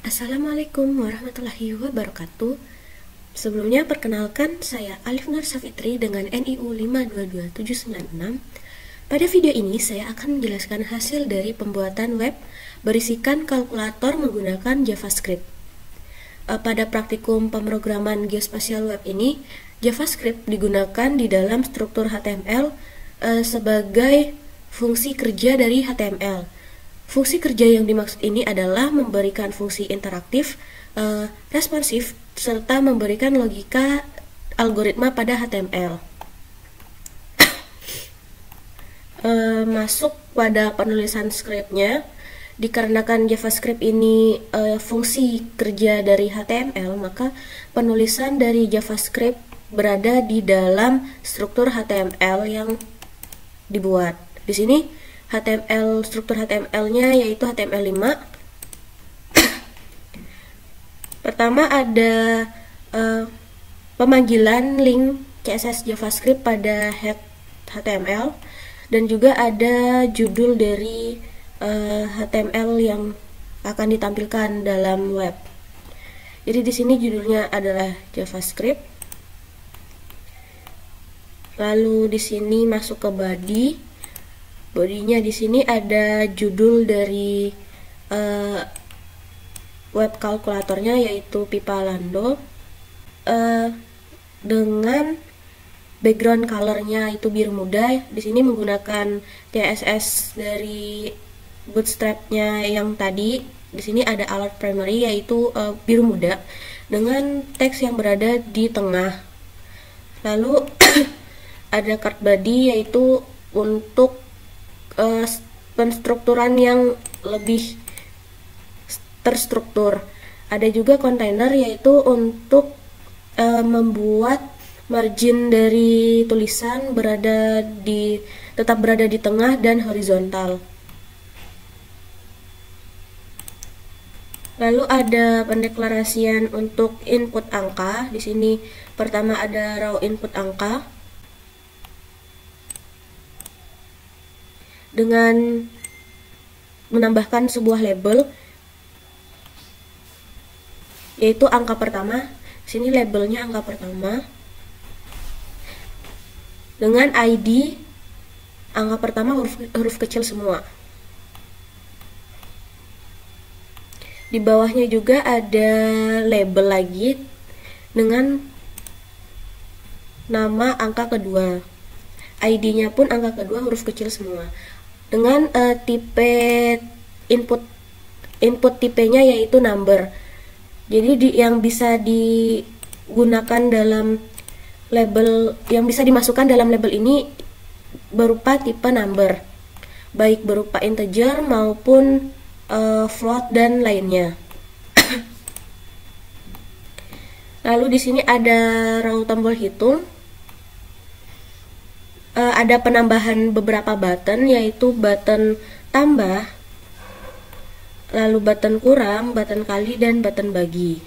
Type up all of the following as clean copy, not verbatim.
Assalamualaikum warahmatullahi wabarakatuh. Sebelumnya perkenalkan, saya Alif Nur Safitri dengan NIU 522796. Pada video ini saya akan menjelaskan hasil dari pembuatan web berisikan kalkulator menggunakan JavaScript. Pada praktikum pemrograman geospasial web ini, JavaScript digunakan di dalam struktur HTML sebagai fungsi kerja dari HTML. Fungsi kerja yang dimaksud ini adalah memberikan fungsi interaktif, responsif, serta memberikan logika algoritma pada HTML. Masuk pada penulisan skripnya, dikarenakan JavaScript ini fungsi kerja dari HTML, maka penulisan dari JavaScript berada di dalam struktur HTML yang dibuat. Di sini struktur HTML-nya yaitu HTML5. Pertama ada pemanggilan link CSS JavaScript pada head HTML, dan juga ada judul dari HTML yang akan ditampilkan dalam web. Jadi di sini judulnya adalah JavaScript. Lalu di sini masuk ke body. Bodinya di sini ada judul dari web kalkulatornya yaitu Pipalando, dengan background colornya itu biru muda. Di sini menggunakan CSS dari Bootstrap-nya yang tadi. Di sini ada alert primary yaitu biru muda dengan teks yang berada di tengah. Lalu ada card body yaitu untuk penstrukturan yang lebih terstruktur. Ada juga container yaitu untuk membuat margin dari tulisan tetap berada di tengah dan horizontal. Lalu ada pendeklarasian untuk input angka. Di sini pertama ada raw input angka dengan menambahkan sebuah label yaitu angka pertama. Di sini labelnya angka pertama dengan ID angka pertama huruf kecil semua. Di bawahnya juga ada label lagi dengan nama angka kedua. ID-nya pun angka kedua huruf kecil semua. Dengan tipe input tipenya yaitu number. Jadi yang bisa digunakan dalam label, yang bisa dimasukkan dalam label ini berupa tipe number, baik berupa integer maupun float dan lainnya. Lalu di sini ada raw tombol hitung. Ada penambahan beberapa button yaitu button tambah, lalu button kurang, button kali, dan button bagi.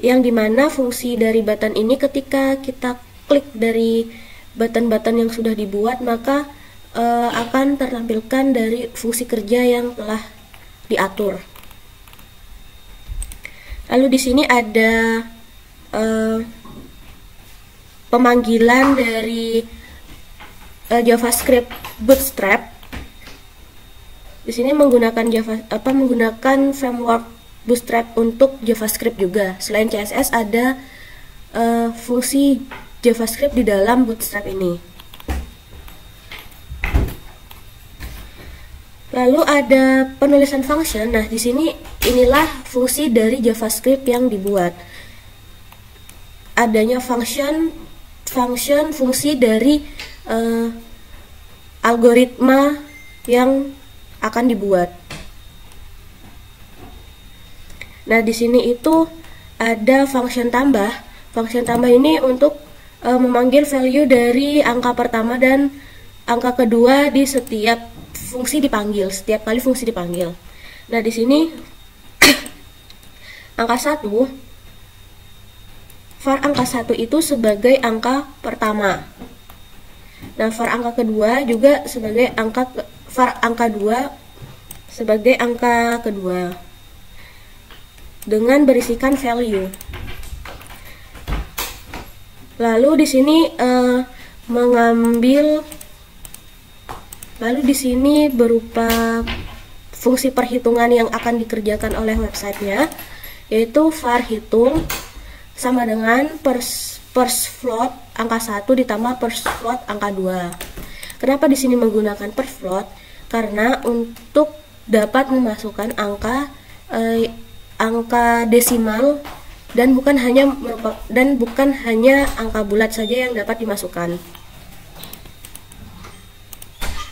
Yang dimana fungsi dari button ini ketika kita klik dari button-button yang sudah dibuat, maka akan tertampilkan dari fungsi kerja yang telah diatur. Lalu di sini ada pemanggilan dari JavaScript Bootstrap. Di sini menggunakan framework Bootstrap untuk JavaScript juga. Selain CSS ada fungsi JavaScript di dalam Bootstrap ini. Lalu ada penulisan function. Nah, di sini inilah fungsi dari JavaScript yang dibuat. Adanya function fungsi dari algoritma yang akan dibuat. Nah, di sini itu ada function tambah. Function tambah ini untuk memanggil value dari angka pertama dan angka kedua di setiap setiap kali fungsi dipanggil. Nah, di sini angka 1, var angka 1 itu sebagai angka pertama. Nah, var angka kedua juga sebagai var angka 2 sebagai angka kedua dengan berisikan value. Lalu di sini lalu di sini berupa fungsi perhitungan yang akan dikerjakan oleh websitenya, yaitu var hitung sama dengan first float angka 1 ditambah first float angka 2. Kenapa di sini menggunakan first float? Karena untuk dapat memasukkan angka desimal dan bukan hanya angka bulat saja yang dapat dimasukkan.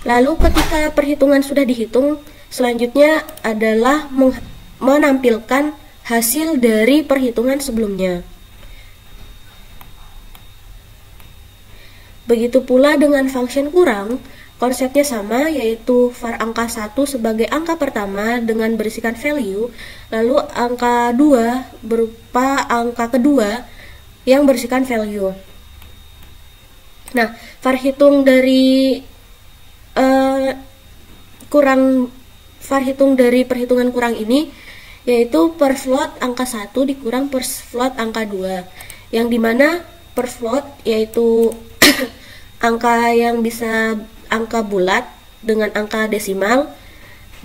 Lalu ketika perhitungan sudah dihitung, selanjutnya adalah menampilkan hasil dari perhitungan sebelumnya. Begitu pula dengan function kurang, konsepnya sama, yaitu var angka 1 sebagai angka pertama dengan berisikan value, lalu angka 2 berupa angka kedua yang berisikan value. Nah, var hitung dari perhitungan kurang ini yaitu per float angka 1 dikurang per float angka 2, yang dimana per float yaitu angka yang bisa angka bulat dengan angka desimal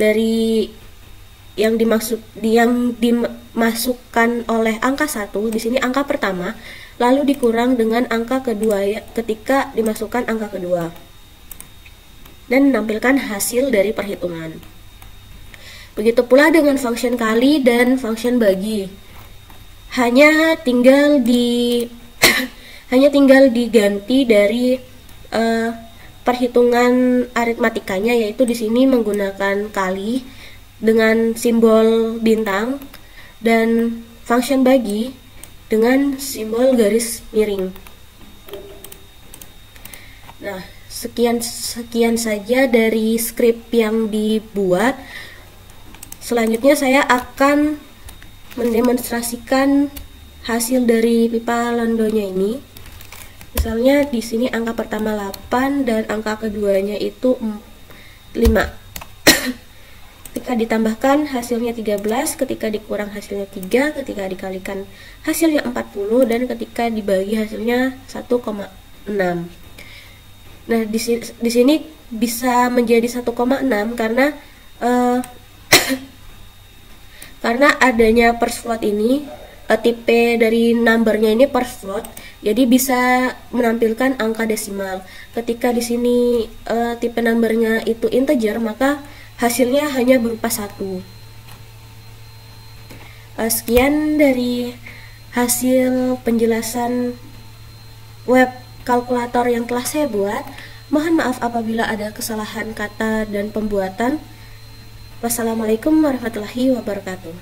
dari yang dimasukkan oleh angka 1, di sini angka pertama, lalu dikurang dengan angka kedua ketika dimasukkan angka kedua, dan menampilkan hasil dari perhitungan. Begitu pula dengan function kali dan function bagi. Hanya tinggal diganti dari perhitungan aritmatikanya, yaitu di sini menggunakan kali dengan simbol bintang dan function bagi dengan simbol garis miring. Nah, sekian saja dari skrip yang dibuat. Selanjutnya saya akan mendemonstrasikan hasil dari pipa Landonya ini. Misalnya di sini angka pertama 8 dan angka keduanya itu 5. Ketika ditambahkan hasilnya 13, ketika dikurang hasilnya 3, ketika dikalikan hasilnya 40, dan ketika dibagi hasilnya 1,6. Nah, di sini bisa menjadi 1,6 karena karena adanya first float ini, tipe dari numbernya ini first float, jadi bisa menampilkan angka desimal. Ketika di sini tipe numbernya itu integer, maka hasilnya hanya berupa 1. Sekian dari hasil penjelasan web kalkulator yang telah saya buat. Mohon maaf apabila ada kesalahan kata dan pembuatan. Wassalamualaikum warahmatullahi wabarakatuh.